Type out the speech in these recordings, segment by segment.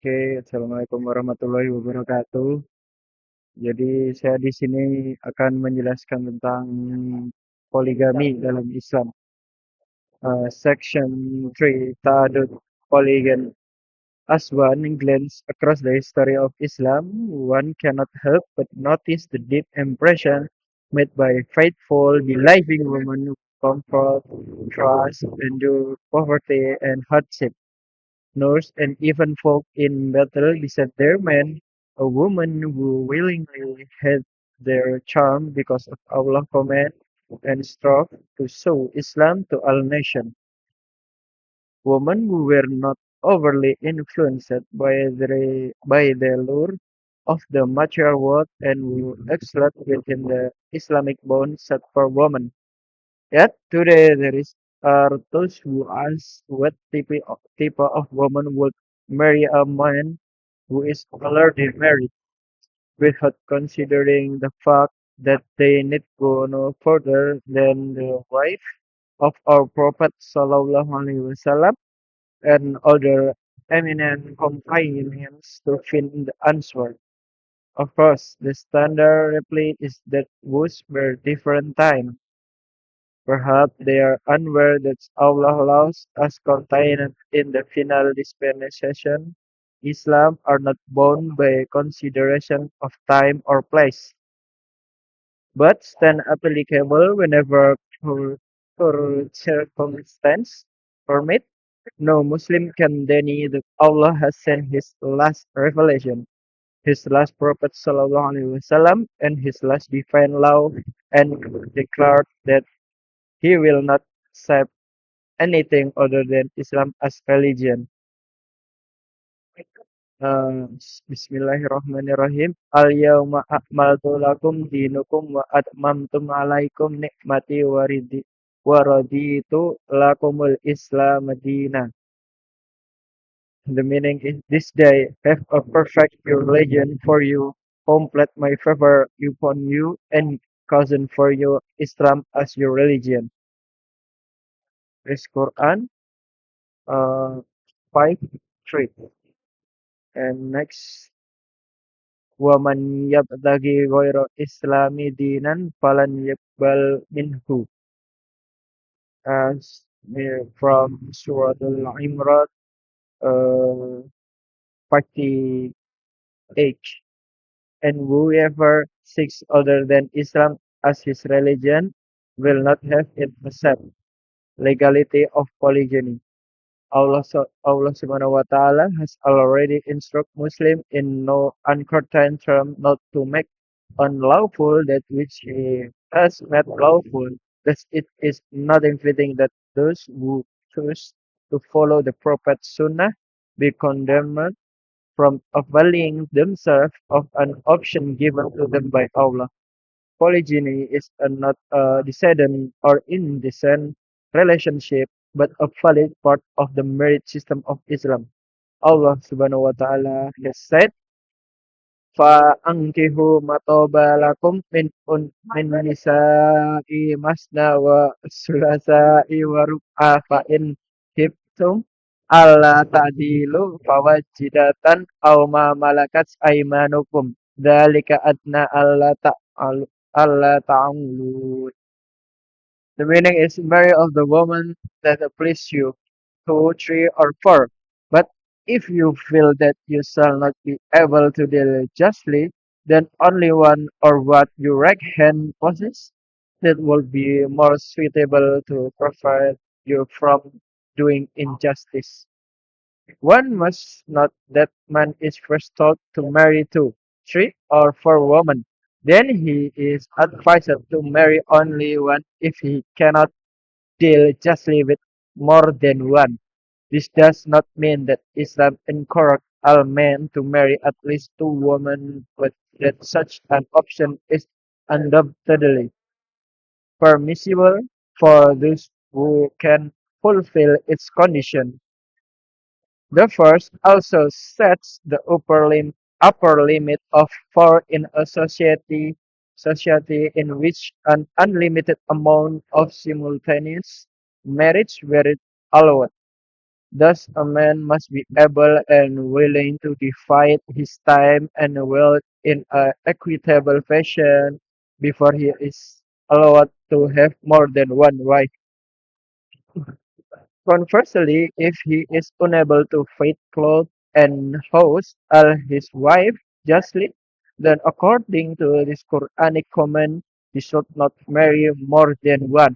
Oke, Assalamualaikum warahmatullahi wabarakatuh. Jadi saya di sini akan menjelaskan tentang poligami dalam Islam. Section 3, Ta'adud Polygon. As one glance across the history of Islam, one cannot help but notice the deep impression made by faithful, believing women who comfort, trust, endure poverty and hardship. Nurse and even folk in battle beside their men, a woman who willingly hid their charm because of Allah's command and strove to show Islam to all nations. Women who were not overly influenced by the lure of the material world and who excelled within the Islamic bond set for women. Yet today are those who ask what type of woman would marry a man who is already married, without considering the fact that they need go no further than the wife of our Prophet Sallallahu Alaihi Wasallam and other eminent companions to find the answer. Of course, the standard reply is that those were different times. Perhaps they are unaware that Allah laws, as contained in the final dispensation, Islam are not bound by consideration of time or place, but stand applicable whenever circumstance permit. No Muslim can deny that Allah has sent His last revelation, His last Prophet Sallallahu Alaihi Wasallam, and His last divine law, and declared that He will not accept anything other than Islam as religion. Bismillahirrahmanirrahim. Al-yawma akmaltu lakum dinukum wa atmamtum alaikum nikmati wa raditu lakumul Islam madina. The meaning is this day have a perfect religion for you, complete my favor upon you, and cousin for you Islam as your religion. This Quran uh, 5:3. And next, وَمَنْ يَبْتَغِ غَيْرَ الْإِسْلَامِ دِينًا فَلَنْ يُقْبَلَ مِنْهُ. As from Surah Al-Imran, uh, 48. And whoever seeks other than Islam as his religion will not have it accept legality of polygyny. Allah Subhanahu wa Ta'ala has already instructed Muslims in no uncertain term not to make unlawful that which He has made lawful. Thus, it is nothing fitting that those who choose to follow the Prophet's Sunnah be condemned from availing themselves of an option given to them by Allah. Polygyny is not a descendant or indecent relationship, but a valid part of the marriage system of Islam. Allah Subhanahu wa Ta'ala has said, فَأَنكِحُوا مَا طَابَ لَكُم مِّن النِّسَاءِ مَثْنَىٰ وَثُلَاثَ وَرُبَاعَ فَإِنْ خِفْتُمْ أَلَّا تَعْدِلُوا فَوَاحِدَةً أَوْ مَا مَلَكَتْ أَيْمَانُكُمْ ذَٰلِكَ أَدْنَىٰ أَلَّا تَعُولُوا. The meaning is marry of the woman that please you, two, three, or four. But if you feel that you shall not be able to deal justly, then only one or what your right hand possesses that will be more suitable to prevent you from doing injustice. One must note that man is first taught to marry two, three, or four women. Then he is advised to marry only one if he cannot deal justly with more than one. This does not mean that Islam encourages all men to marry at least two women, but that such an option is undoubtedly permissible for those who can fulfill its condition. The first also sets the upper limit of four in a society in which an unlimited amount of simultaneous marriage were allowed. Thus, a man must be able and willing to divide his time and wealth in an equitable fashion before he is allowed to have more than one wife. Conversely, if he is unable to feed, clothe, and house all his wife justly, then according to this Quranic command, he should not marry more than one.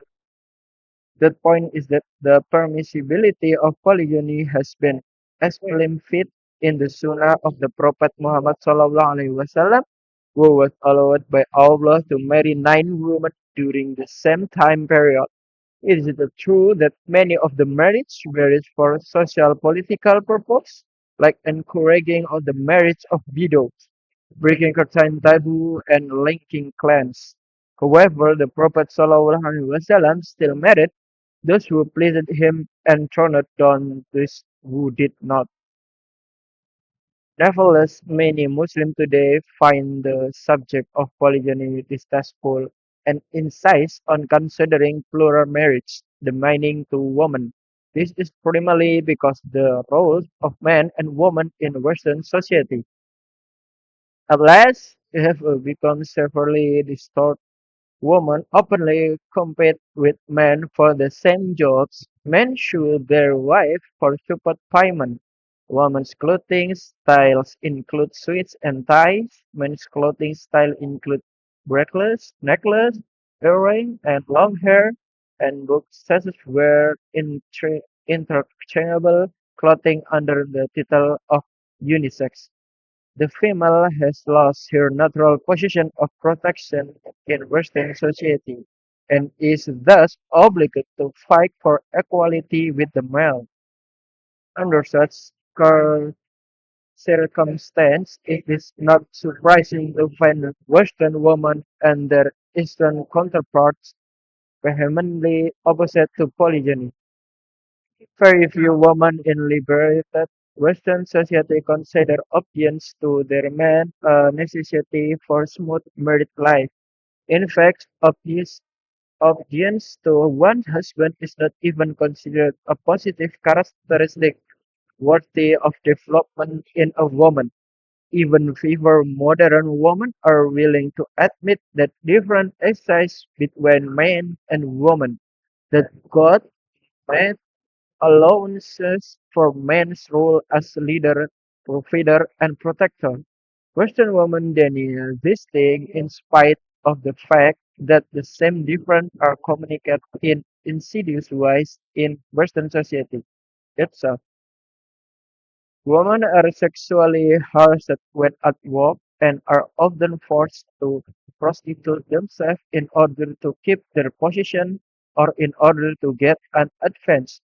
The point is that the permissibility of polygyny has been explicit in the Sunnah of the Prophet Muhammad SAW, who was allowed by Allah to marry 9 women during the same time period. Is it true that many of the marriage were for social political purpose, like encouraging of the marriage of widows, breaking certain taboo, and linking clans? However, the Prophet ﷺ still married those who pleased him and turned down those who did not. Nevertheless, many Muslims today find the subject of polygyny distasteful and insist on considering plural marriage, the meaning to woman. This is primarily because the roles of man and woman in Western society, at last, have become severely distorted. Women openly compete with men for the same jobs. Men sue their wife for support payment. Women's clothing styles include suits and ties. Men's clothing style include bracelets, necklace, earring, and long hair. And both sexes wear interchangeable clothing under the title of unisex. The female has lost her natural position of protection in Western society and is thus obligated to fight for equality with the male. Under such circumstances, it is not surprising to find Western women and their Eastern counterparts vehemently opposite to polygyny. Very few women in liberated Western society consider obedience to their men a necessity for smooth married life. In fact, obedience to one's husband is not even considered a positive characteristic worthy of development in a woman. Even fewer modern women are willing to admit that different exists between men and women, that God made allowances for men's role as leader, provider, and protector. Western women deny this thing in spite of the fact that the same difference are communicated in insidious ways in Western society itself. Women are sexually harassed when at work and are often forced to prostitute themselves in order to keep their position or in order to get an advance.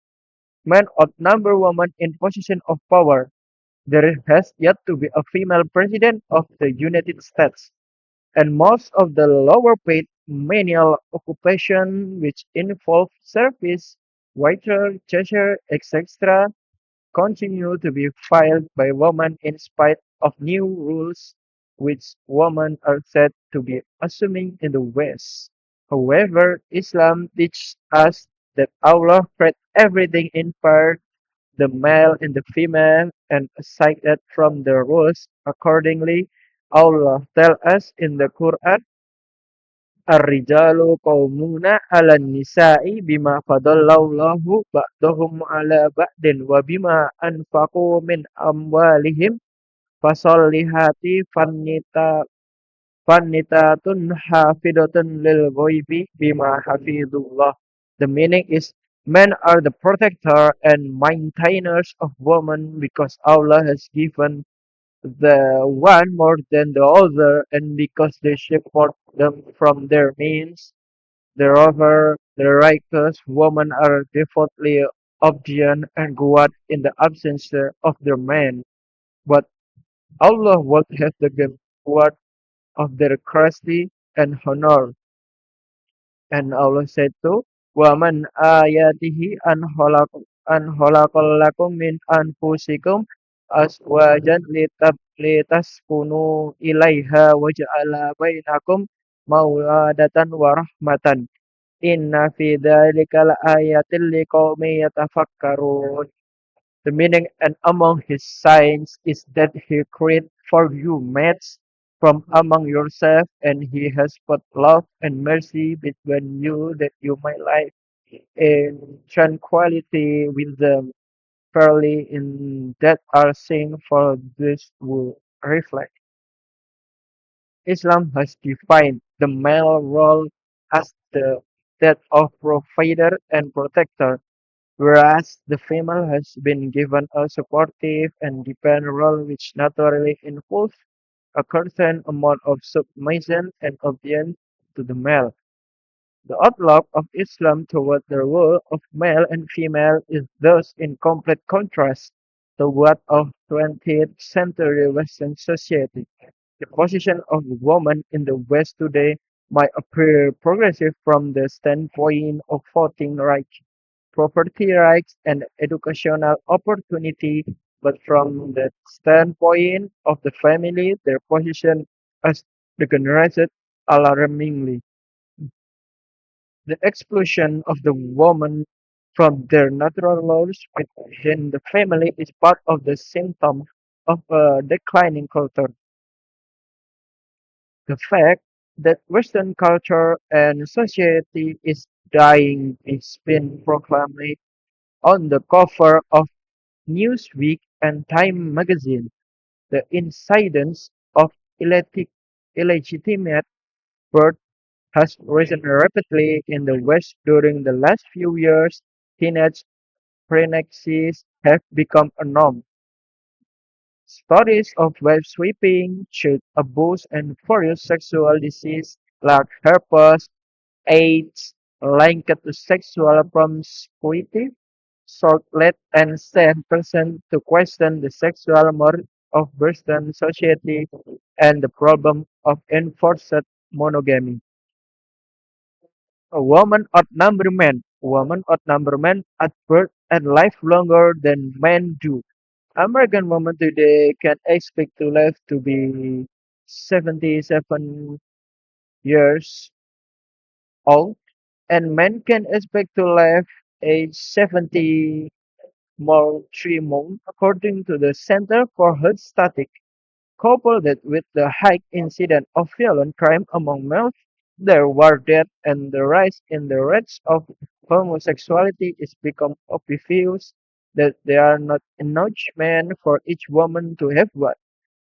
Men outnumber women in position of power. There has yet to be a female president of the United States, and most of the lower paid menial occupations which involve service, waiter, cashier, etc., continue to be filled by women in spite of new rules which women are said to be assuming in the West. However, Islam teaches us that Allah created everything in part, the male and the female, and aside from the rules accordingly. Allah tells us in the Quran, "Ar-rijalu qawwamuna 'alan nisa'i bima faddalallahu ba'dahum 'ala ba'din wa bima anfaqu min amwalihim fasolihati fannitatun hafidatun lil ghaibi bima hafidullah." The meaning is men are the protector and maintainers of women because Allah has given the one more than the other and because they support them from their means. Moreover, the righteous women are devoutly obedient and good in the absence of their men, but Allah would have the word of their courtesy and honor. And Allah said to, وَمَنْ آيَاتِهِ أَنْ خَلَقَ لَكُم مِّنْ أَنفُسِكُمْ أَزْوَاجًا لِتَسْكُنُوا إِلَيْهَا وَجَعَلَ بَيْنَكُم مَّوَدَّةً وَرَحْمَةً إِنَّ فِي ذَلِكَ لَآيَاتٍ لِقَوْمٍ يَتَفَكَّرُونَ. The meaning and among his signs is that he created for you mates from among yourself, and he has put love and mercy between you that you might live in tranquility with them fairly in that are seen for this will reflect. Islam has defined the male role as that of provider and protector, whereas the female has been given a supportive and dependent role which naturally involves a certain amount of submission and obedience to the male. The outlook of Islam toward the role of male and female is thus in complete contrast to what of 20th century Western society. The position of women in the West today might appear progressive from the standpoint of voting rights, property rights, and educational opportunity, but from the standpoint of the family, their position has degenerated alarmingly. The exclusion of the woman from their natural roles within the family is part of the symptom of a declining culture. The fact that Western culture and society is dying is been proclaimed on the cover of Newsweek and Time magazine. The incidence of illegitimate birth has risen rapidly in the West during the last few years. Teenage pregnancies have become a norm. Studies of web sweeping, child abuse, and various sexual diseases like herpes, AIDS, linked to sexual promiscuity, sort led and sent person to question the sexual moral of Western society and the problem of enforced monogamy. Women outnumber men at birth and live longer than men do. American women today can expect to live to be 77 years old, and men can expect to live age 70 more 3 months, according to the Center for Health Statistics. Couple that with the high incidence of violent crime among males, their war death, and the rise in the rates of homosexuality, it's become obvious that there are not enough men for each woman to have one.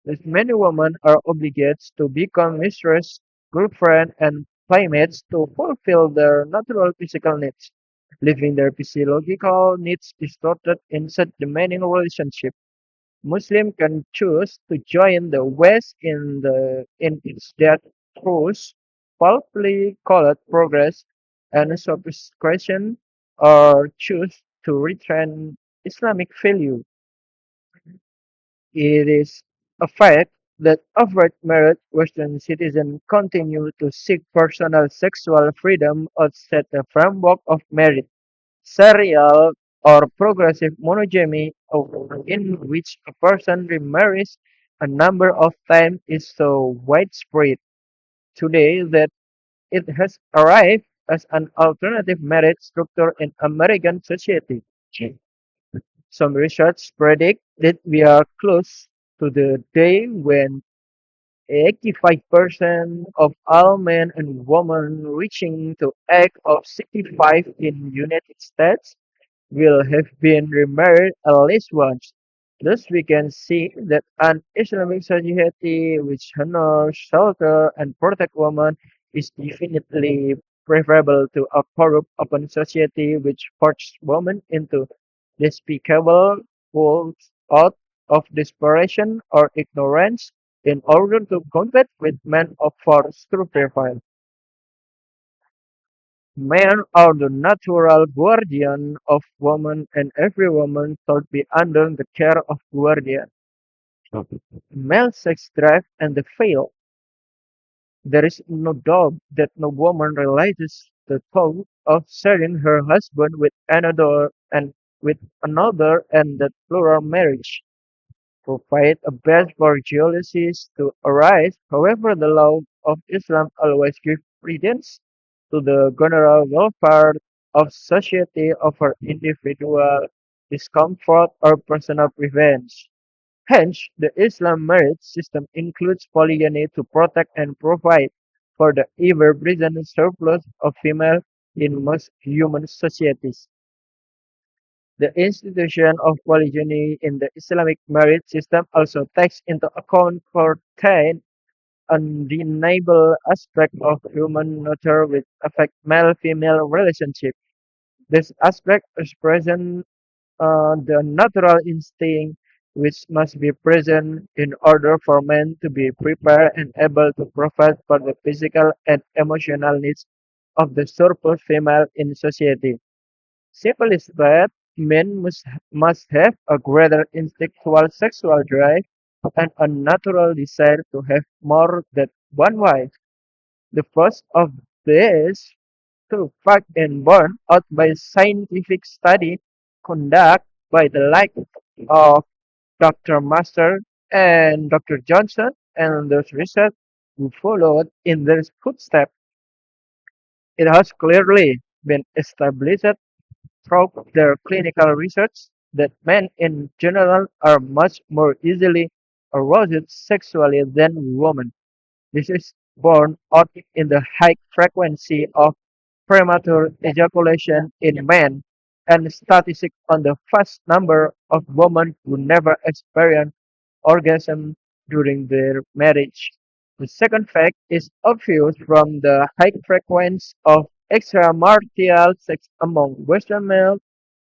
As many women are obligated to become mistress, girlfriend, and playmates to fulfill their natural physical needs, leaving their physiological needs distorted in such demanding relationships. Muslims can choose to join the West in its death throes, publicly called progress and sophistication, or choose to retrain Islamic value. It is a fact that overt married Western citizens continue to seek personal sexual freedom outside the framework of marriage. Serial or progressive monogamy, in which a person remarries a number of times, is so widespread today that it has arrived as an alternative marriage structure in American society. Some research predict that we are close to the day when 85% of all men and women reaching the age of 65 in United States will have been remarried at least once. Thus, we can see that an Islamic society which honors, shelter, and protect women is definitely preferable to a corrupt, open society which forces women into despicable roles out of desperation or ignorance in order to compete with men of force through profile. Men are the natural guardian of woman, and every woman should be under the care of guardian. Male sex drive and the fail. There is no doubt that no woman realizes the thought of sharing her husband with another and that plural marriage provide a base for jealousies to arise. However, the law of Islam always gives precedence to the general welfare of society over individual. discomfort, or personal revenge. Hence, the Islam marriage system includes polygyny to protect and provide for the ever-present surplus of female in most human societies. The institution of polygyny in the Islamic marriage system also takes into account certain undeniable aspects of human nature which affect male-female relationships. This aspect is present the natural instinct which must be present in order for men to be prepared and able to provide for the physical and emotional needs of the surplus female in society. Simply said, men must have a greater instinctual sexual drive and a natural desire to have more than one wife. The first of these two fact and borne out by scientific study conducted by the like of Dr. Master and Dr. Johnson and those research who followed in their footsteps. It has clearly been established through their clinical research that men in general are much more easily aroused sexually than women. This is borne out in the high frequency of premature ejaculation in men and statistics on the vast number of women who never experience orgasm during their marriage. The second fact is obvious from the high frequency of extramarital sex among Western males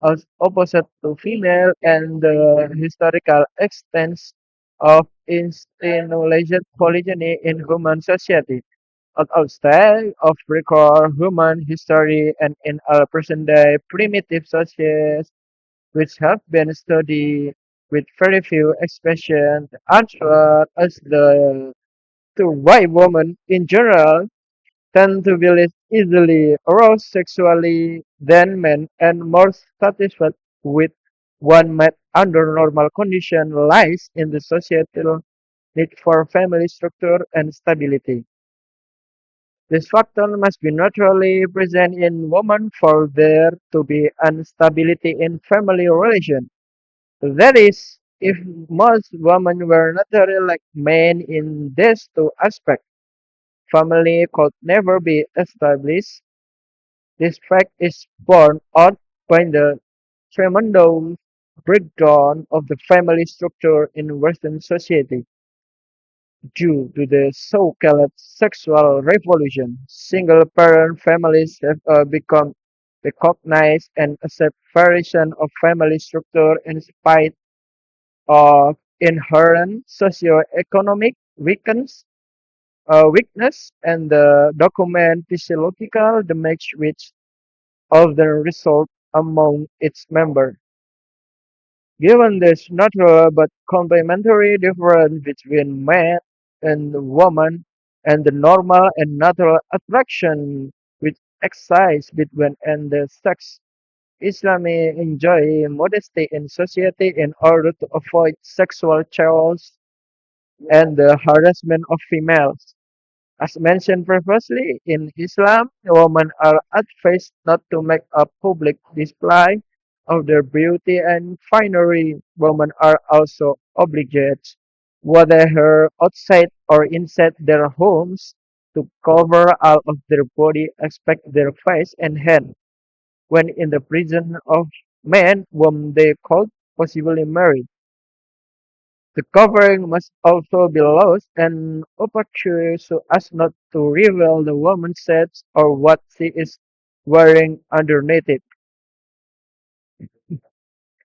as opposite to female and the historical extent of institutionalized polygyny in human society. Outside of record human history and in our present day primitive societies which have been studied with very few exceptions, answer as the to why women in general tend to be less easily aroused sexually than men and more satisfied with one met under normal conditions lies in the societal need for family structure and stability. This factor must be naturally present in women for there to be instability in family relations. That is, if most women were naturally like men in these two aspects, family could never be established. This fact is borne out by the tremendous breakdown of the family structure in Western society. Due to the so-called sexual revolution, single-parent families have become recognized and accept variation of family structure in spite of inherent socio-economic weakness and the document physiological damage which often result among its members. Given this natural but complementary difference between man and woman and the normal and natural attraction which exists between and the sex, Islam may enjoy modesty in society in order to avoid sexual chaos and the harassment of females. As mentioned previously, in Islam, women are advised not to make a public display of their beauty and finery. Women are also obligated, whether outside or inside their homes, to cover all of their body except their face and hand when in the presence of men whom they could possibly marry. The covering must also be loose and opaque so as not to reveal the woman's sex or what she is wearing underneath it.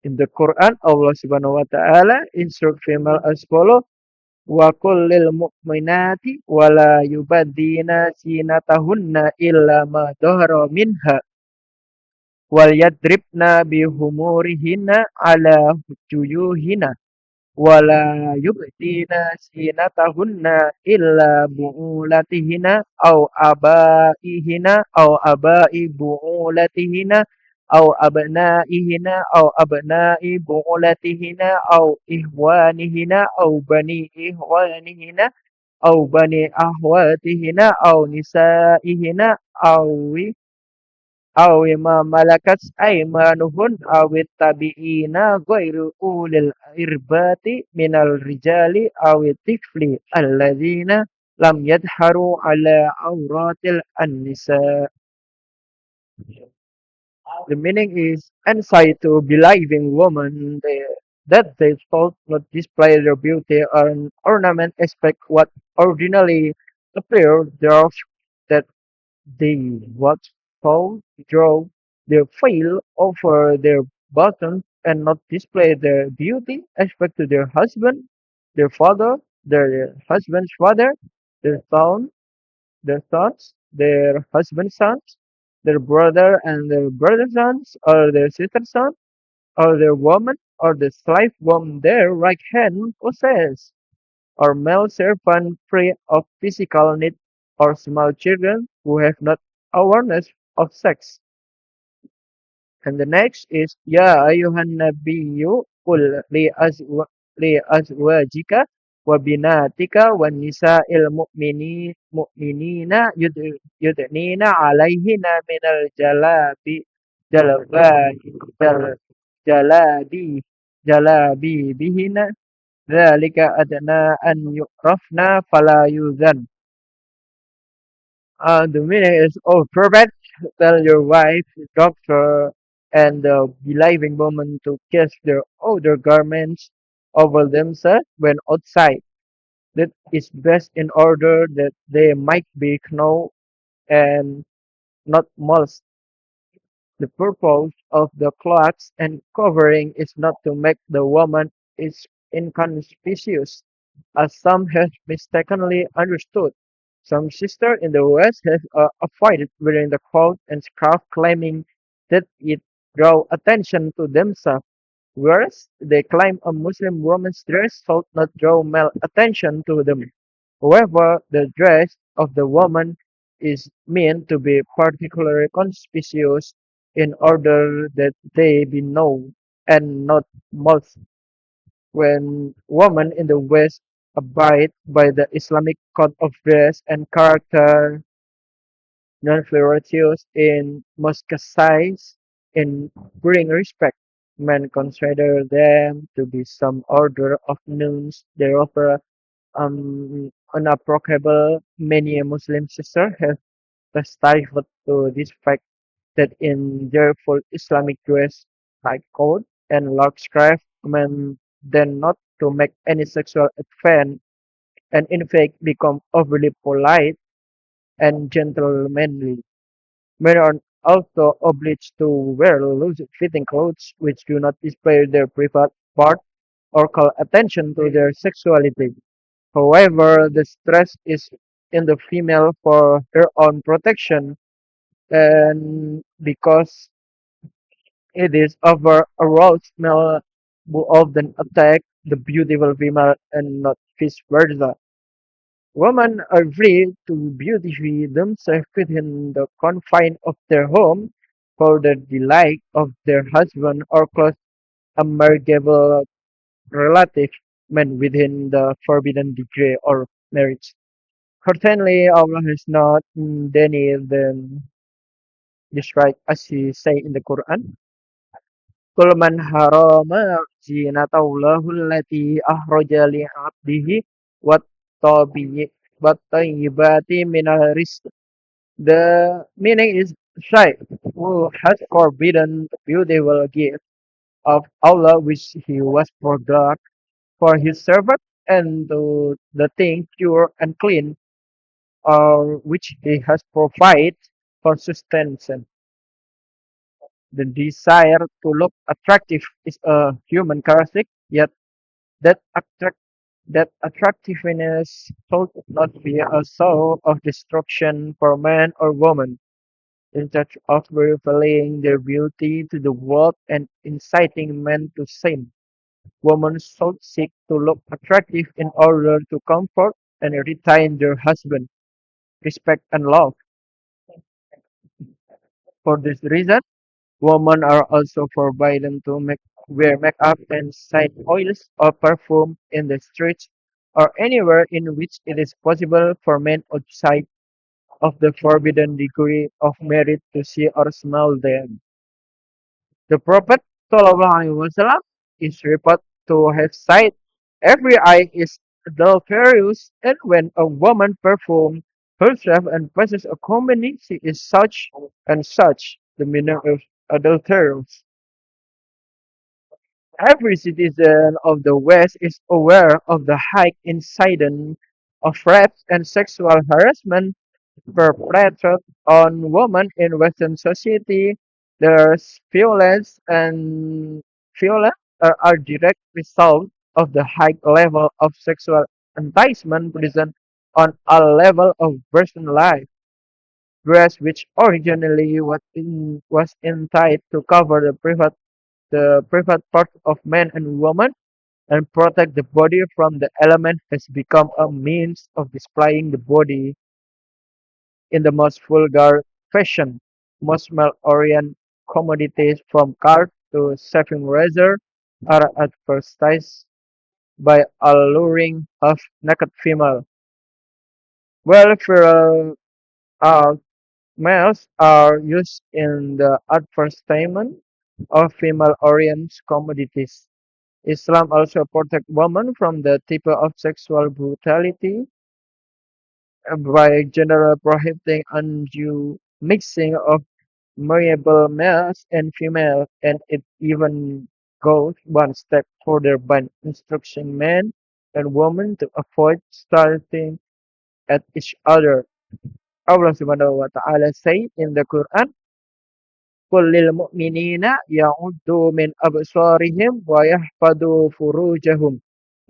In the Quran, Allah Subhanahu wa Ta'ala instruct female as follows: Wa kullil mu'minati wa la yubaddina zinatahunna illa ma dhahara minha wal yadribna bihumurihinna ala juyuhina ولا يبدين زينتهن إلا بُعُولَتِهِنَّ أو آباء بُعُولَتِهِنَّ أو أبناء بُعُولَتِهِنَّ أو إخوانهن أو بني إخوانهن أو بني أخواتهن أو نسائهن أو أو ما ملكت أيمانهن أو التابعين غير أولي الإربة من الرجال أو الطفل الذين لم يظهروا على عورات النساء. The meaning is insight to believing women that they should not display their beauty or ornament expect what ordinarily appear thereof, that they what so draw their veil over their bottoms and not display their beauty expect to their husband, their father, their husband's father, their son, their sons, their husband's sons, their brother and their brother's sons, or their sister's son, or their woman, or the slave whom their right hand possesses, or male servant free of physical need, or small children who have not awareness of sex. And the next is Ya ayuhan nabiyyu qul li azwajika wa binatika wa nisa'il mu'minina yudnina 'alayhinna minal jalabi jal, jalabi jalabibihina dzalika adna an yu'rafna fala yuzan. The meaning is, oh, prophet, tell your wife, doctor, and the believing woman to cast their outer garments over themselves when outside. That is best in order that they might be known and not molested. The purpose of the cloths and covering is not to make the woman is inconspicuous, as some have mistakenly understood. Some sisters in the West have avoided wearing the coat and scarf, claiming that it draw attention to themselves, whereas they claim a Muslim woman's dress should not draw male attention to them. However, the dress of the woman is meant to be particularly conspicuous in order that they be known and not mocked. When women in the West abide by the Islamic code of dress and character, non-flirtatious in mosque in bring respect, men consider them to be some order of nuns. Therefore, unapproachable. Many Muslim sisters have testified to this fact that in their full Islamic dress, like coat and large scarf, men then not to make any sexual advance and in fact become overly polite and gentlemanly. Men are also obliged to wear loose-fitting clothes which do not display their private part or call attention to their sexuality. However, the stress is in the female for her own protection and because it is over aroused male who often attack the beautiful female and not vice versa. Women are free to beautify themselves within the confines of their home for the delight of their husband or close unmarriageable relative men within the forbidden degree or marriage. Certainly, Allah has not denied them this right, as He say in the Quran. Qul man harama zinatallahi allati ahraja li 'abdihi wat tabi wat tayyibati minal rizq. The meaning is say, who has forbidden the beautiful gift of Allah which He was forgot for His servant and the thing pure and clean which He has provided for sustenance. The desire to look attractive is a human characteristic, yet that attract that attractiveness should not be a source of destruction for man or woman. Instead of revealing their beauty to the world and inciting men to sin, women should seek to look attractive in order to comfort and retain their husband, respect and love. For this reason, women are also forbidden to wear makeup and scent oils or perfume in the streets or anywhere in which it is possible for men outside. of the forbidden degree of merit to see or smell them. The Prophet ﷺ is reported to have said, "Every eye is adulterous, and when a woman perfumes herself and possesses a company, she is such and such." The meaning of adulterous. Every citizen of the West is aware of the high incidence of rape and sexual harassment perpetrated on women in Western society. There's violence are direct result of the high level of sexual enticement present on a level of personal life. Dress, which originally was intended to cover the private parts of men and women and protect the body from the element, has become a means of displaying the body in the most vulgar fashion. Most male-oriented commodities from cars to shaving razor are advertised by alluring half-naked female. While virile males are used in the advertisement of female-oriented commodities. Islam also protects women from the type of sexual brutality by generally prohibiting undue mixing of marriable males and females, and it even goes one step further by instructing men and women to avoid starting at each other. Allah Subhanahu wa Ta'ala say in the Quran, "Qul lil mu'minina ya'uddu min absarihim wa yahfadu furujahum.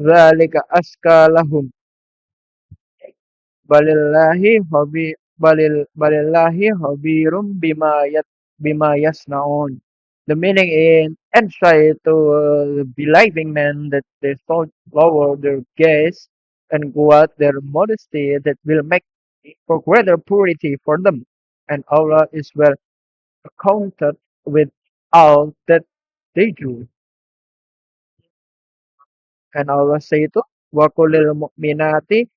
Dzalika azka lahum. Balillahi habi balillahi habirum bima yasnaun." The meaning in and say to the believing men that they should lower their gaze and guard their modesty that will make for greater purity for them. And Allah is well acquainted with all that they do. And Allah say itu, "Wa qulil mu'minati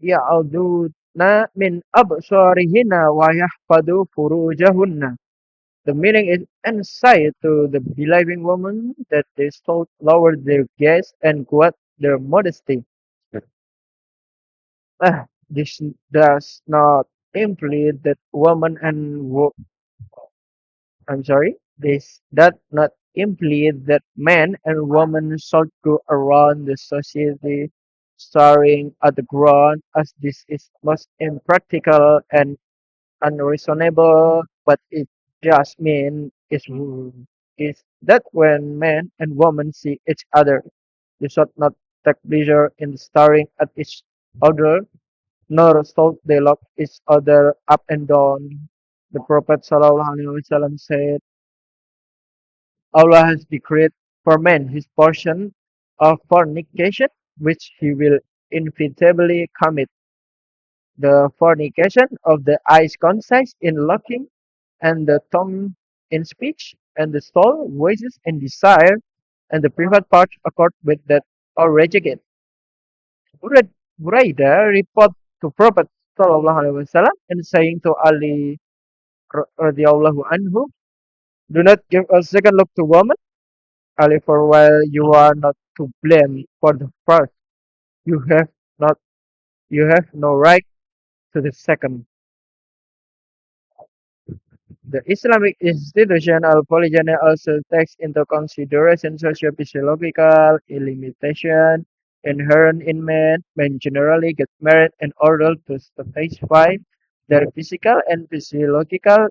ya'uduna min absarihinna wa yahfadu furujahunna." The meaning is, and say to the believing women that they should lower their gaze and guard their modesty. This does not imply that women and I'm sorry, this does not imply that men and women should go around the society staring at the ground, as this is most impractical and unreasonable, but it just means is that when men and women see each other, they should not take pleasure in staring at each other, nor should they look each other up and down. The Prophet ﷺ said, Allah has decreed for man his portion of fornication, which he will inevitably commit. The fornication of the eyes consists in looking, and the tongue in speech, and the soul wishes and desire, and the private parts accord with that or reject it. Buraidah report to Prophet ﷺ and saying to Ali radhiyallahu anhu, "Do not give a second look to woman, Ali, for while you are not to blame for the first, you have not you have no right to the second." The Islamic institutional polygyny also takes into consideration socio-physiological limitation inherent in men. Men generally get married in order to satisfy their physical and physiological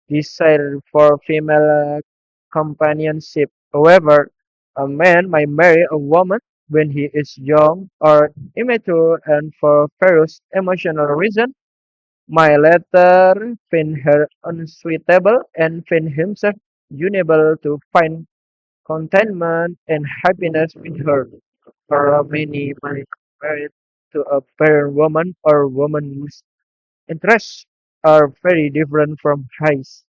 desire for female companionship. However, a man might marry a woman when he is young or immature and for various emotional reasons my later find her unsuitable and find himself unable to find contentment and happiness with her. For many might married to a barren woman or woman whose interests are very different from his.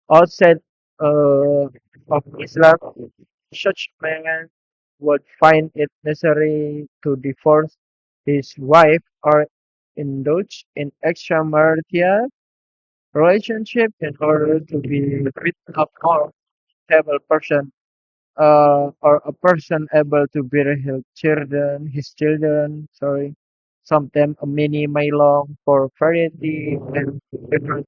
Outside of Islam, such man would find it necessary to divorce his wife or indulge in extramarital relationship in order to be with a more stable person or a person able to bear his children, sorry. Sometimes a many may long for variety and different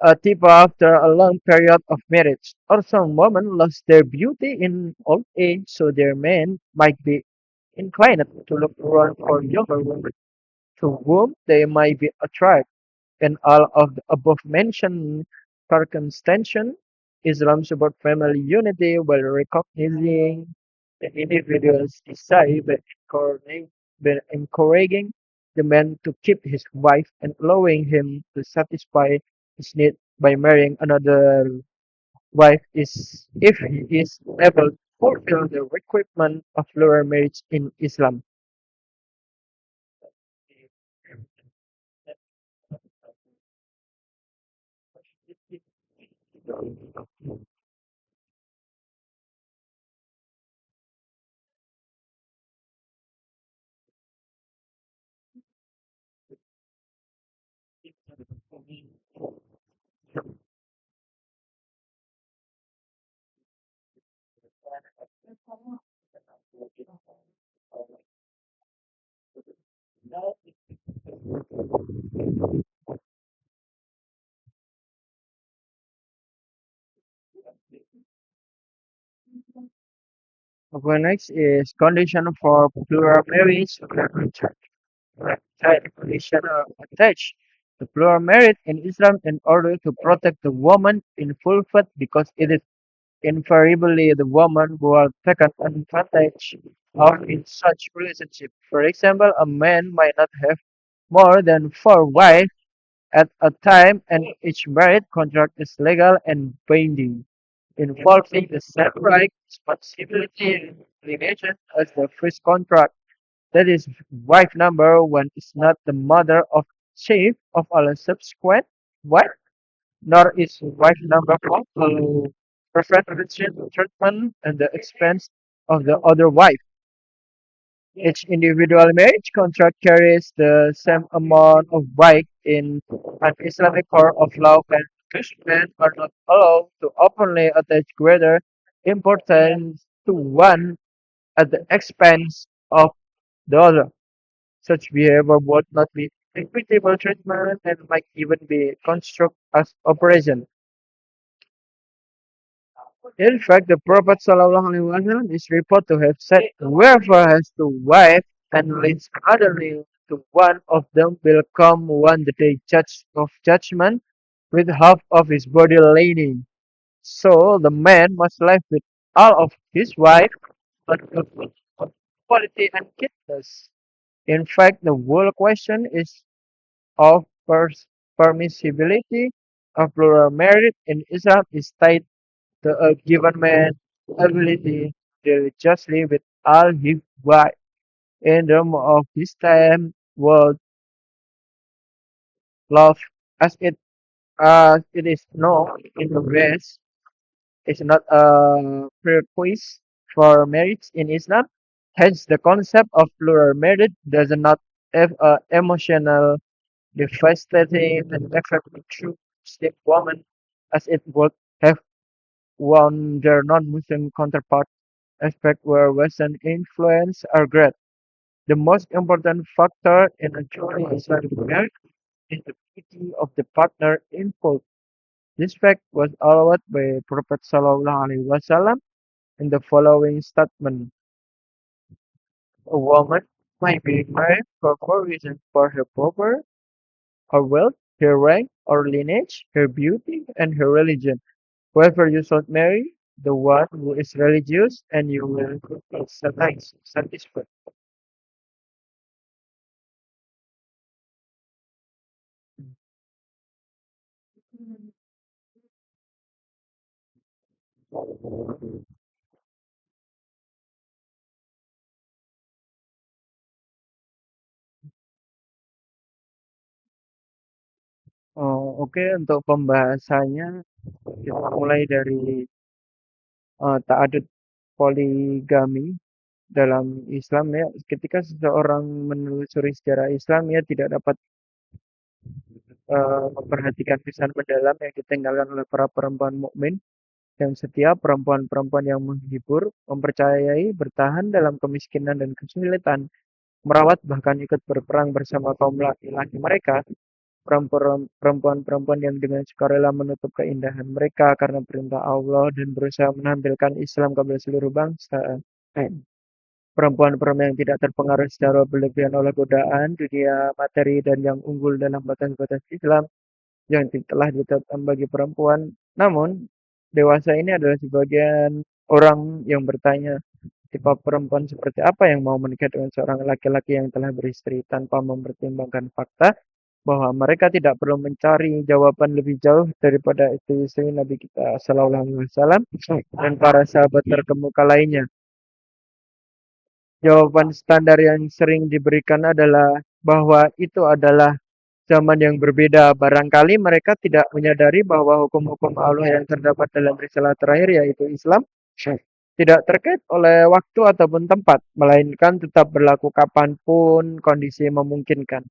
a tip after a long period of marriage, or some women lost their beauty in old age, so their men might be inclined to look around for younger women to whom they might be attracted. In all of the above-mentioned circumstances, Islam supports family unity while recognizing the individual's desire by encouraging the man to keep his wife and allowing him to satisfy his need by marrying another wife is if he is able to fulfill the requirement of plural marriage in Islam. Okay, next is condition for plural marriage. Conditional attached. The plural marriage in Islam in order to protect the woman in full faith because it is invariably the woman who are taken advantage of in such relationship. For example, a man might not have more than four wives at a time and each marriage contract is legal and binding, involving the same right, responsibility, and obligation as the first contract. That is, wife number one is not the mother of chief of all subsequent wife, nor is wife number four to preferential treatment at the expense of the other wife. Each individual marriage contract carries the same amount of weight in an Islamic court of law, and Jewish men are not allowed to openly attach greater importance to one at the expense of the other. Such behavior would not be equitable treatment and might even be construed as oppression. In fact, the Prophet ﷺ is reported to have said, "Whoever has two wives and leads otherly to one of them will come one the day of judgment with half of his body linen." So the man must live with all of his wife, but of quality and goodness. In fact, the whole question is of permissibility of plural marriage in Islam is tied to a given man's ability to deal justly with all his wives. In terms of this time, world love, as it is known in the West, is not a prerequisite for marriage in Islam. Hence, the concept of plural marriage does not have a emotional, devastating, and effective true Muslim woman as it would have on their non-Muslim counterpart aspect where Western influence are great. The most important factor in a truly Islamic marriage is the beauty of the partner involved. This fact was allowed by Prophet ﷺ in the following statement: a woman might be married for four reasons: for her power, her wealth, her rank or lineage, her beauty, and her religion. Whoever you should marry, the one who is religious, and you will be satisfied. Oh, oke, untuk pembahasannya kita mulai dari ta'adud poligami. dalam Islam ya, ketika seseorang menelusuri sejarah Islam ya tidak dapat memperhatikan pesan mendalam yang ditinggalkan oleh para perempuan mukmin yang setia, perempuan-perempuan yang menghibur, mempercayai, bertahan dalam kemiskinan dan kesulitan, merawat bahkan ikut berperang bersama kaum laki-laki mereka, perempuan-perempuan yang dengan sukarela menutup keindahan mereka karena perintah Allah dan berusaha menampilkan Islam kepada seluruh bangsa. Perempuan-perempuan yang tidak terpengaruh secara berlebihan oleh godaan, dunia materi, dan yang unggul dalam batas-batas Islam yang telah ditetapkan bagi perempuan. Namun, dewasa ini adalah sebagian orang yang bertanya, tipe perempuan seperti apa yang mau menikah dengan seorang laki-laki yang telah beristri tanpa mempertimbangkan fakta bahwa mereka tidak perlu mencari jawaban lebih jauh daripada istri Nabi kita Shallallahu Alaihi Wasallam dan para sahabat terkemuka lainnya. Jawaban standar yang sering diberikan adalah bahwa itu adalah zaman yang berbeda. Barangkali mereka tidak menyadari bahwa hukum-hukum Allah yang terdapat dalam risalah terakhir yaitu Islam tidak terkait oleh waktu ataupun tempat, melainkan tetap berlaku kapanpun kondisi memungkinkan.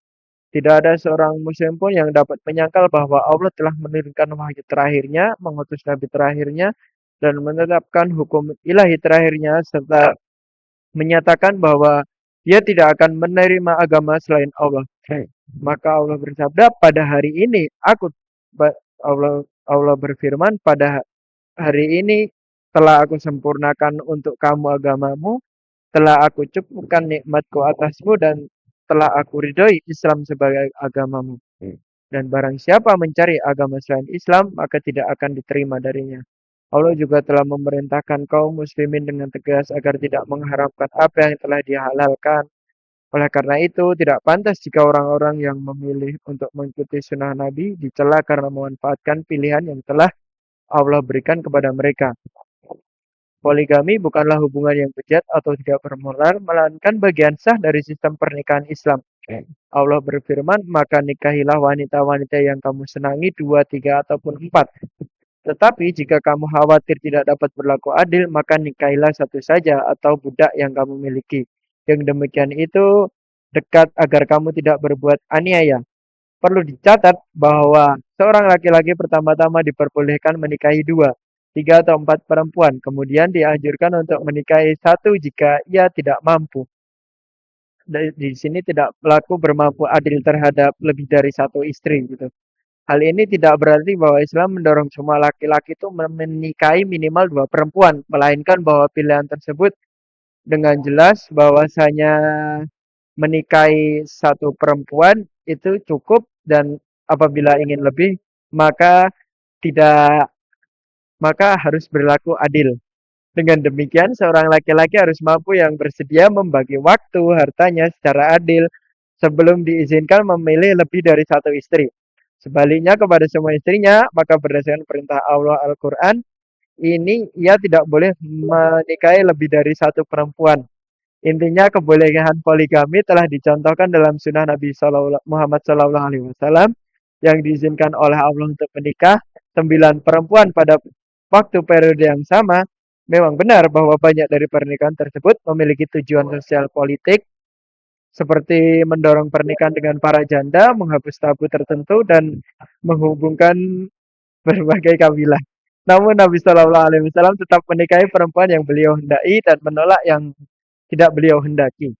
Tidak ada seorang muslim pun yang dapat menyangkal bahwa Allah telah menurunkan wahyu terakhirnya, mengutus nabi terakhirnya, dan menetapkan hukum ilahi terakhirnya, serta menyatakan bahwa dia tidak akan menerima agama selain Allah. Maka Allah bersabda, pada hari ini Allah berfirman, pada hari ini telah aku sempurnakan untuk kamu agamamu, telah aku cukupkan nikmatku atasmu, dan telah aku ridhoi Islam sebagai agamamu. Dan barang siapa mencari agama selain Islam, maka tidak akan diterima darinya. Allah juga telah memerintahkan kaum muslimin dengan tegas agar tidak mengharamkan apa yang telah dihalalkan. Oleh karena itu, tidak pantas jika orang-orang yang memilih untuk mengikuti sunnah Nabi dicela karena memanfaatkan pilihan yang telah Allah berikan kepada mereka. Poligami bukanlah hubungan yang bejat atau tidak bermoral, melainkan bagian sah dari sistem pernikahan Islam. Allah berfirman, maka nikahilah wanita-wanita yang kamu senangi, 2, 3, ataupun 4. Tetapi jika kamu khawatir tidak dapat berlaku adil, maka nikahilah satu saja atau budak yang kamu miliki. Yang demikian itu dekat agar kamu tidak berbuat aniaya. Perlu dicatat bahwa seorang laki-laki pertama-tama diperbolehkan menikahi 2, 3, atau 4 perempuan. Kemudian dianjurkan untuk menikahi satu jika ia tidak mampu. Di sini tidak berlaku bermampu adil terhadap lebih dari satu istri gitu. Hal ini tidak berarti bahwa Islam mendorong semua laki-laki itu menikahi minimal 2 perempuan, melainkan bahwa pilihan tersebut dengan jelas bahwasanya menikahi satu perempuan itu cukup, dan apabila ingin lebih maka tidak maka harus berlaku adil. Dengan demikian, seorang laki-laki harus mampu yang bersedia membagi waktu hartanya secara adil sebelum diizinkan memilih lebih dari satu istri. Sebaliknya kepada semua istrinya, maka berdasarkan perintah Allah Al-Quran, ini ia tidak boleh menikahi lebih dari satu perempuan. Intinya kebolehan poligami telah dicontohkan dalam sunnah Nabi Muhammad SAW yang diizinkan oleh Allah untuk menikah 9 perempuan pada waktu periode yang sama. Memang benar bahwa banyak dari pernikahan tersebut memiliki tujuan sosial politik seperti mendorong pernikahan dengan para janda, menghapus tabu tertentu, dan menghubungkan berbagai kabilah. Namun Nabi Shallallahu Alaihi Wasallam tetap menikahi perempuan yang beliau hendaki dan menolak yang tidak beliau hendaki.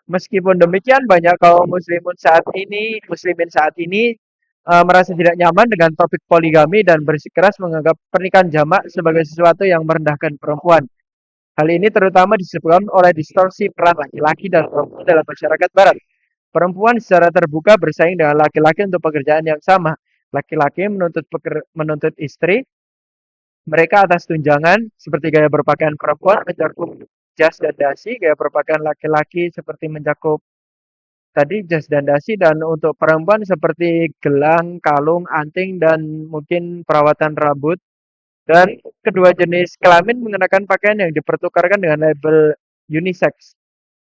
Meskipun demikian, banyak kaum muslimin saat ini merasa tidak nyaman dengan topik poligami dan bersikeras menganggap pernikahan jamak sebagai sesuatu yang merendahkan perempuan. Hal ini terutama disebabkan oleh distorsi peran laki-laki dan perempuan dalam masyarakat barat. Perempuan secara terbuka bersaing dengan laki-laki untuk pekerjaan yang sama. Laki-laki menuntut istri mereka atas tunjangan seperti gaya berpakaian perempuan mencakup jas dan dasi, gaya berpakaian laki-laki seperti mencakup tadi jas dan dasi, dan untuk perempuan seperti gelang, kalung, anting, dan mungkin perawatan rambut. Dan kedua jenis kelamin mengenakan pakaian yang dipertukarkan dengan label unisex.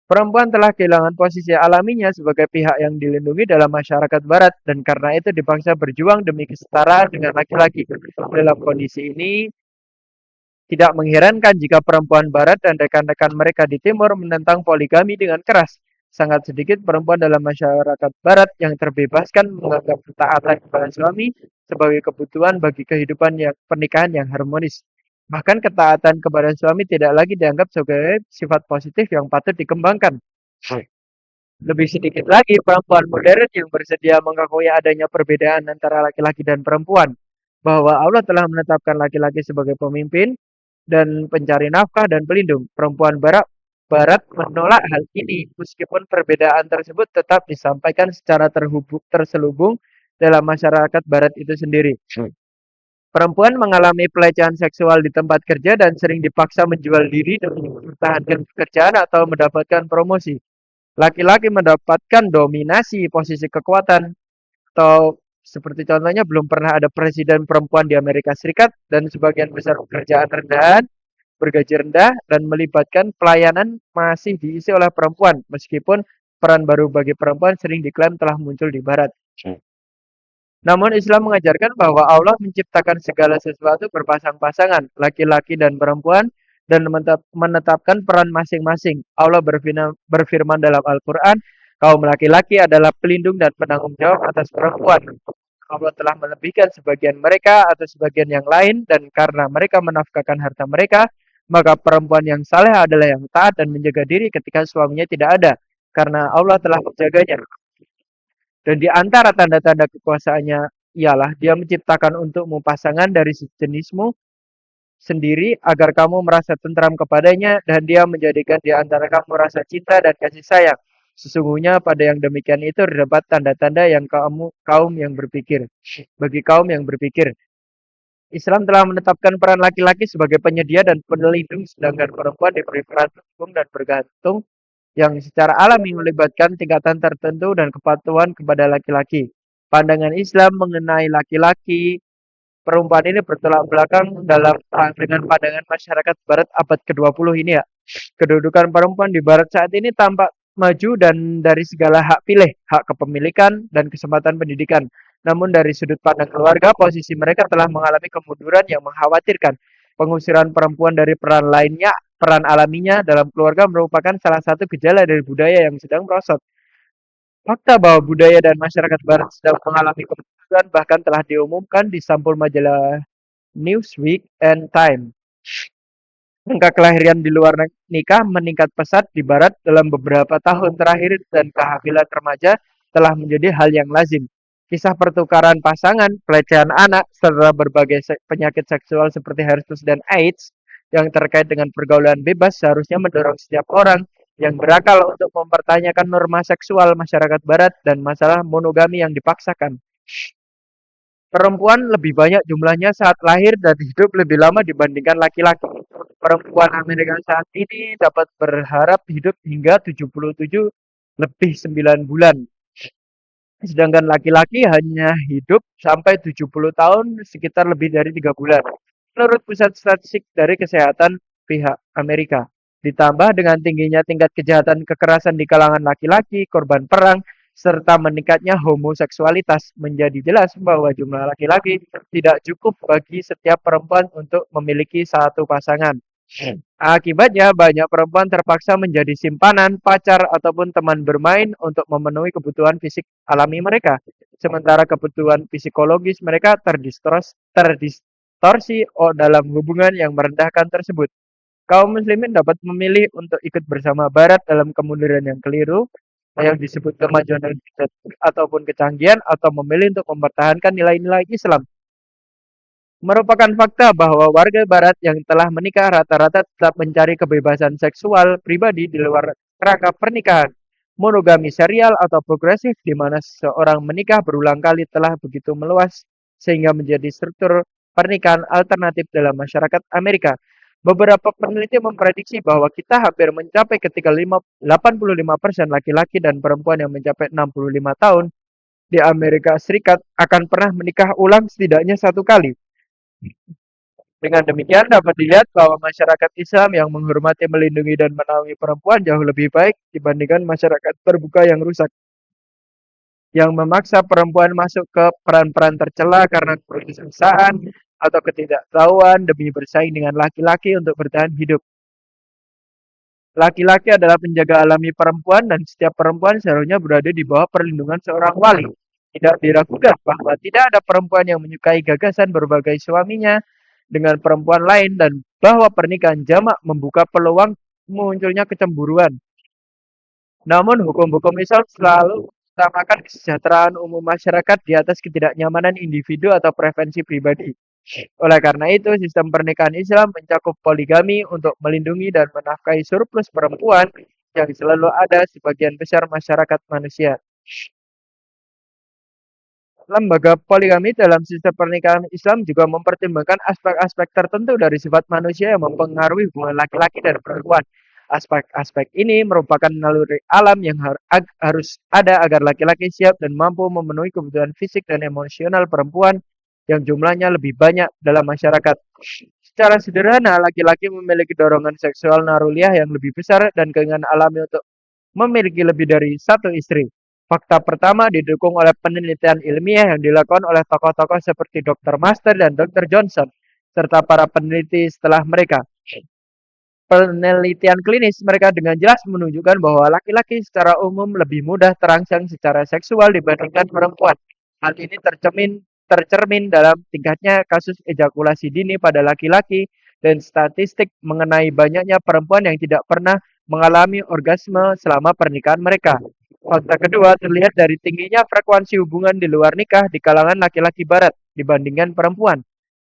Perempuan telah kehilangan posisi alaminya sebagai pihak yang dilindungi dalam masyarakat barat, dan karena itu dipaksa berjuang demi kesetaraan dengan laki-laki. Dalam kondisi ini, Tidak mengherankan jika perempuan Barat dan rekan-rekan mereka di Timur menentang poligami dengan keras. Sangat sedikit perempuan dalam masyarakat Barat yang terbebaskan menganggap ketaatan kepada suami sebagai kebutuhan bagi kehidupan yang pernikahan yang harmonis. Bahkan ketaatan kepada suami tidak lagi dianggap sebagai sifat positif yang patut dikembangkan. Lebih sedikit lagi perempuan modern yang bersedia mengakui adanya perbedaan antara laki-laki dan perempuan, bahwa Allah telah menetapkan laki-laki sebagai pemimpin dan pencari nafkah dan pelindung. Perempuan Barat menolak hal ini, meskipun perbedaan tersebut tetap disampaikan secara terselubung dalam masyarakat Barat itu sendiri. Perempuan mengalami pelecehan seksual di tempat kerja dan sering dipaksa menjual diri demi mempertahankan pekerjaan atau mendapatkan promosi. Laki-laki mendapatkan dominasi posisi kekuatan, atau seperti contohnya belum pernah ada presiden perempuan di Amerika Serikat, dan sebagian besar pekerjaan rendahan bergaji rendah dan melibatkan pelayanan masih diisi oleh perempuan, meskipun peran baru bagi perempuan sering diklaim telah muncul di Barat. Namun Islam mengajarkan bahwa Allah menciptakan segala sesuatu berpasang-pasangan, laki-laki dan perempuan, dan menetapkan peran masing-masing. Allah berfirman dalam Al-Quran, kaum laki-laki adalah pelindung dan penanggung jawab atas perempuan. Allah telah melebihkan sebagian mereka atas sebagian yang lain, dan karena mereka menafkahkan harta mereka, maka perempuan yang saleh adalah yang taat dan menjaga diri ketika suaminya tidak ada, karena Allah telah menjaganya. Dan di antara tanda-tanda kekuasaannya ialah dia menciptakan untukmu pasangan dari sejenismu sendiri agar kamu merasa tentram kepadanya, dan dia menjadikan di antara kamu rasa cinta dan kasih sayang. Sesungguhnya pada yang demikian itu terdapat tanda-tanda yang kaum yang berpikir. Bagi kaum yang berpikir, Islam telah menetapkan peran laki-laki sebagai penyedia dan pelindung, sedangkan perempuan diberi peran pendukung dan bergantung yang secara alami melibatkan tingkatan tertentu dan kepatuhan kepada laki-laki. Pandangan Islam mengenai laki-laki perempuan ini bertolak belakang dengan pandangan masyarakat Barat abad ke-20 ini ya. Kedudukan perempuan di Barat saat ini tampak maju dan dari segala hak pilih, hak kepemilikan, dan kesempatan pendidikan. Namun dari sudut pandang keluarga, posisi mereka telah mengalami kemunduran yang mengkhawatirkan. Pengusiran perempuan dari peran alaminya dalam keluarga merupakan salah satu gejala dari budaya yang sedang merosot. Fakta bahwa budaya dan masyarakat Barat sedang mengalami kemunduran bahkan telah diumumkan di sampul majalah Newsweek and Time. Angka kelahiran di luar nikah meningkat pesat di Barat dalam beberapa tahun terakhir, dan kehamilan remaja telah menjadi hal yang lazim. Kisah pertukaran pasangan, pelecehan anak, serta berbagai penyakit seksual seperti herpes dan AIDS yang terkait dengan pergaulan bebas seharusnya mendorong setiap orang yang berakal untuk mempertanyakan norma seksual masyarakat Barat dan masalah monogami yang dipaksakan. Perempuan lebih banyak jumlahnya saat lahir dan hidup lebih lama dibandingkan laki-laki. Perempuan Amerika saat ini dapat berharap hidup hingga 77 lebih 9 bulan. Sedangkan laki-laki hanya hidup sampai 70 tahun sekitar lebih dari 3 bulan. Menurut pusat statistik dari kesehatan pihak Amerika. Ditambah dengan tingginya tingkat kejahatan kekerasan di kalangan laki-laki, korban perang, serta meningkatnya homoseksualitas, menjadi jelas bahwa jumlah laki-laki tidak cukup bagi setiap perempuan untuk memiliki satu pasangan. Akibatnya, banyak perempuan terpaksa menjadi simpanan, pacar, ataupun teman bermain untuk memenuhi kebutuhan fisik alami mereka. Sementara kebutuhan psikologis mereka terdistorsi dalam hubungan yang merendahkan tersebut. Kaum muslimin dapat memilih untuk ikut bersama Barat dalam kemunduran yang keliru, yang disebut kemajuan ataupun kecanggihan, atau memilih untuk mempertahankan nilai-nilai Islam. Merupakan fakta bahwa warga Barat yang telah menikah rata-rata tetap mencari kebebasan seksual pribadi di luar kerangka pernikahan. Monogami serial atau progresif, di mana seorang menikah berulang kali, telah begitu meluas sehingga menjadi struktur pernikahan alternatif dalam masyarakat Amerika. Beberapa peneliti memprediksi bahwa kita hampir mencapai ketika 85% laki-laki dan perempuan yang mencapai 65 tahun di Amerika Serikat akan pernah menikah ulang setidaknya satu kali. Dengan demikian dapat dilihat bahwa masyarakat Islam yang menghormati, melindungi, dan menaungi perempuan jauh lebih baik dibandingkan masyarakat terbuka yang rusak, yang memaksa perempuan masuk ke peran-peran tercela karena keputusasaan, atau ketidaktahuan demi bersaing dengan laki-laki untuk bertahan hidup. Laki-laki adalah penjaga alami perempuan dan setiap perempuan seharusnya berada di bawah perlindungan seorang wali. Tidak diragukan bahwa tidak ada perempuan yang menyukai gagasan berbagai suaminya dengan perempuan lain dan bahwa pernikahan jamak membuka peluang munculnya kecemburuan. Namun hukum-hukum Islam selalu mengutamakan kesejahteraan umum masyarakat di atas ketidaknyamanan individu atau preferensi pribadi. Oleh karena itu, sistem pernikahan Islam mencakup poligami untuk melindungi dan menafkahi surplus perempuan yang selalu ada sebagian besar masyarakat manusia. Lembaga poligami dalam sistem pernikahan Islam juga mempertimbangkan aspek-aspek tertentu dari sifat manusia yang mempengaruhi hubungan laki-laki dan perempuan. Aspek-aspek ini merupakan naluri alam yang harus ada agar laki-laki siap dan mampu memenuhi kebutuhan fisik dan emosional perempuan yang jumlahnya lebih banyak dalam masyarakat. Secara sederhana, laki-laki memiliki dorongan seksual naruliah yang lebih besar dan keinginan alami untuk memiliki lebih dari satu istri. Fakta pertama didukung oleh penelitian ilmiah yang dilakukan oleh tokoh-tokoh seperti Dr. Master dan Dr. Johnson, serta para peneliti setelah mereka. Penelitian klinis mereka dengan jelas menunjukkan bahwa laki-laki secara umum lebih mudah terangsang secara seksual dibandingkan perempuan. Hal ini tercermin dalam tingkatnya kasus ejakulasi dini pada laki-laki dan statistik mengenai banyaknya perempuan yang tidak pernah mengalami orgasme selama pernikahan mereka. Fakta kedua terlihat dari tingginya frekuensi hubungan di luar nikah di kalangan laki-laki barat dibandingkan perempuan,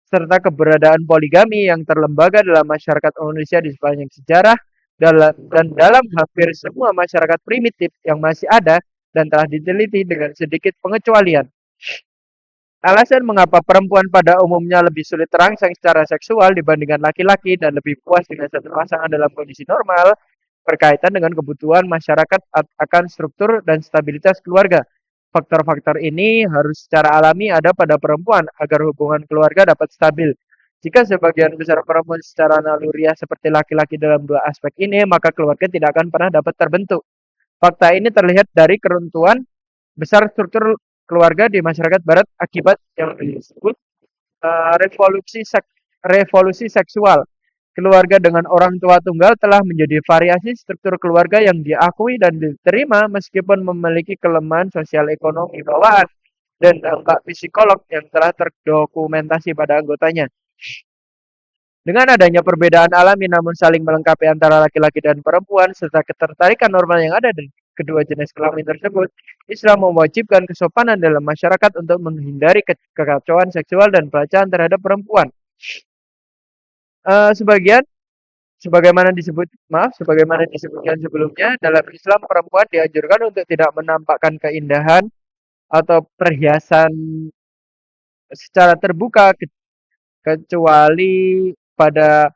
serta keberadaan poligami yang terlembaga dalam masyarakat Indonesia di sepanjang sejarah dan dalam hampir semua masyarakat primitif yang masih ada dan telah diteliti dengan sedikit pengecualian. Alasan mengapa perempuan pada umumnya lebih sulit terangsang secara seksual dibandingkan laki-laki dan lebih puas dengan satu pasangan dalam kondisi normal berkaitan dengan kebutuhan masyarakat akan struktur dan stabilitas keluarga. Faktor-faktor ini harus secara alami ada pada perempuan agar hubungan keluarga dapat stabil. Jika sebagian besar perempuan secara naluriah seperti laki-laki dalam dua aspek ini, maka keluarga tidak akan pernah dapat terbentuk. Fakta ini terlihat dari keruntuhan besar struktur keluarga di masyarakat barat akibat yang disebut revolusi seksual. Keluarga dengan orang tua tunggal telah menjadi variasi struktur keluarga yang diakui dan diterima meskipun memiliki kelemahan sosial ekonomi bawaan dan dampak psikolog yang telah terdokumentasi pada anggotanya. Dengan adanya perbedaan alami namun saling melengkapi antara laki-laki dan perempuan serta ketertarikan normal yang ada di kedua jenis kelamin tersebut, Islam mewajibkan kesopanan dalam masyarakat untuk menghindari kekacauan seksual dan pelecehan terhadap perempuan. Sebagian sebagaimana disebutkan sebelumnya, dalam Islam perempuan dianjurkan untuk tidak menampakkan keindahan atau perhiasan secara terbuka kecuali pada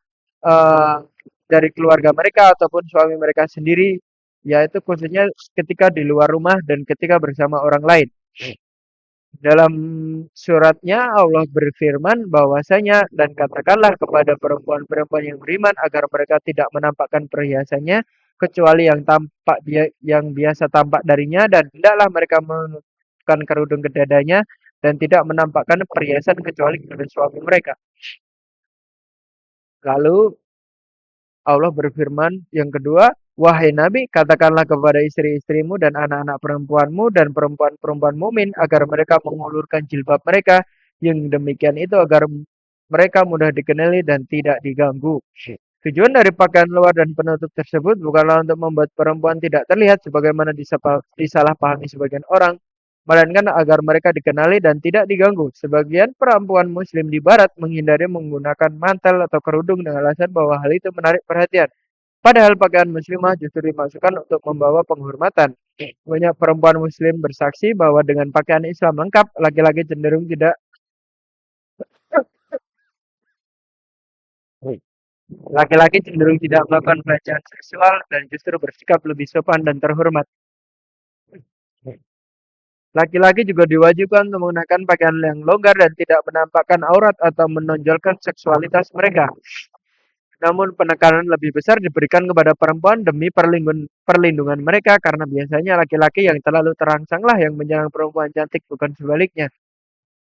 dari keluarga mereka ataupun suami mereka sendiri, yaitu khususnya ketika di luar rumah dan ketika bersama orang lain. Dalam suratnya Allah berfirman bahwasanya dan katakanlah kepada perempuan-perempuan yang beriman agar mereka tidak menampakkan perhiasannya kecuali yang biasa tampak darinya dan hendaklah mereka menutupkan kerudung ke dadanya dan tidak menampakkan perhiasan kecuali kepada suami mereka. Lalu Allah berfirman yang kedua, wahai Nabi, katakanlah kepada istri-istrimu dan anak-anak perempuanmu dan perempuan-perempuan mukmin agar mereka mengulurkan jilbab mereka. Yang demikian itu agar mereka mudah dikenali dan tidak diganggu. Tujuan dari pakaian luar dan penutup tersebut bukanlah untuk membuat perempuan tidak terlihat sebagaimana disalahpahami sebagian orang, melainkan agar mereka dikenali dan tidak diganggu. Sebagian perempuan muslim di barat menghindari menggunakan mantel atau kerudung dengan alasan bahwa hal itu menarik perhatian. Padahal pakaian muslimah justru dimasukkan untuk membawa penghormatan. Banyak perempuan muslim bersaksi bahwa dengan pakaian Islam lengkap, laki-laki cenderung tidak melakukan pelecehan seksual dan justru bersikap lebih sopan dan terhormat. Laki-laki juga diwajibkan untuk menggunakan pakaian yang longgar dan tidak menampakkan aurat atau menonjolkan seksualitas mereka. Namun penekanan lebih besar diberikan kepada perempuan demi perlindungan mereka karena biasanya laki-laki yang terlalu terangsanglah yang menyerang perempuan cantik bukan sebaliknya.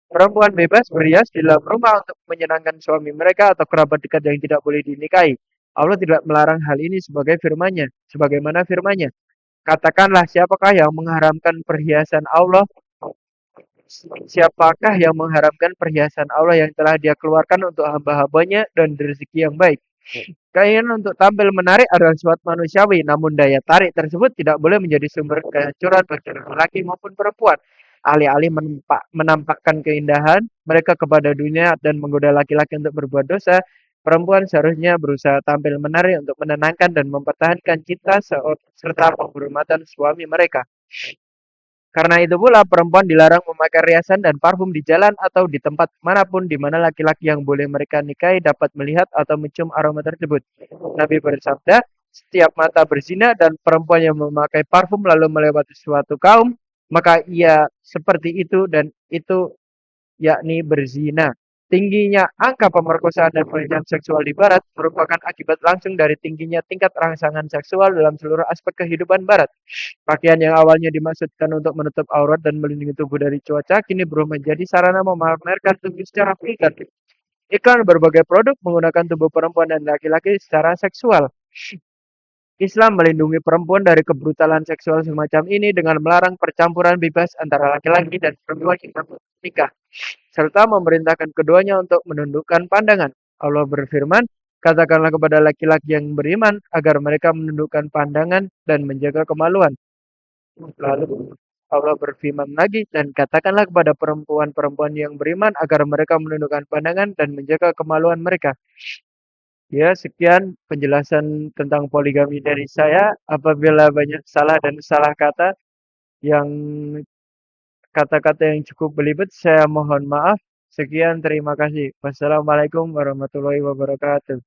Perempuan bebas berhias di dalam rumah untuk menyenangkan suami mereka atau kerabat dekat yang tidak boleh dinikahi. Allah tidak melarang hal ini sebagaimana firman-Nya. Katakanlah, siapakah yang mengharamkan perhiasan Allah? Siapakah yang mengharamkan perhiasan Allah yang telah Dia keluarkan untuk hamba-hambanya dan rezeki yang baik? Keinginan untuk tampil menarik adalah sifat manusiawi, namun daya tarik tersebut tidak boleh menjadi sumber kehancuran bagi laki maupun perempuan. Alih-alih menampakkan keindahan mereka kepada dunia dan menggoda laki-laki untuk berbuat dosa, perempuan seharusnya berusaha tampil menarik untuk menenangkan dan mempertahankan cinta serta penghormatan suami mereka. Karena itu pula perempuan dilarang memakai riasan dan parfum di jalan atau di tempat manapun di mana laki-laki yang boleh mereka nikahi dapat melihat atau mencium aroma tersebut. Nabi bersabda, setiap mata berzina dan perempuan yang memakai parfum lalu melewati suatu kaum, maka ia seperti itu dan itu yakni berzina. Tingginya angka pemerkosaan dan pelecehan seksual di Barat merupakan akibat langsung dari tingginya tingkat rangsangan seksual dalam seluruh aspek kehidupan Barat. Pakaian yang awalnya dimaksudkan untuk menutup aurat dan melindungi tubuh dari cuaca, kini berubah menjadi sarana memamerkan tubuh secara vulgar. Iklan berbagai produk menggunakan tubuh perempuan dan laki-laki secara seksual. Islam melindungi perempuan dari kebrutalan seksual semacam ini dengan melarang percampuran bebas antara laki-laki dan perempuan yang menikah, serta memerintahkan keduanya untuk menundukkan pandangan. Allah berfirman, katakanlah kepada laki-laki yang beriman agar mereka menundukkan pandangan dan menjaga kemaluan. Lalu Allah berfirman lagi, dan katakanlah kepada perempuan-perempuan yang beriman agar mereka menundukkan pandangan dan menjaga kemaluan mereka. Ya, sekian penjelasan tentang poligami dari saya. Apabila banyak salah dan salah kata, yang kata-kata yang cukup belibet, saya mohon maaf. Sekian, terima kasih. Wassalamualaikum warahmatullahi wabarakatuh.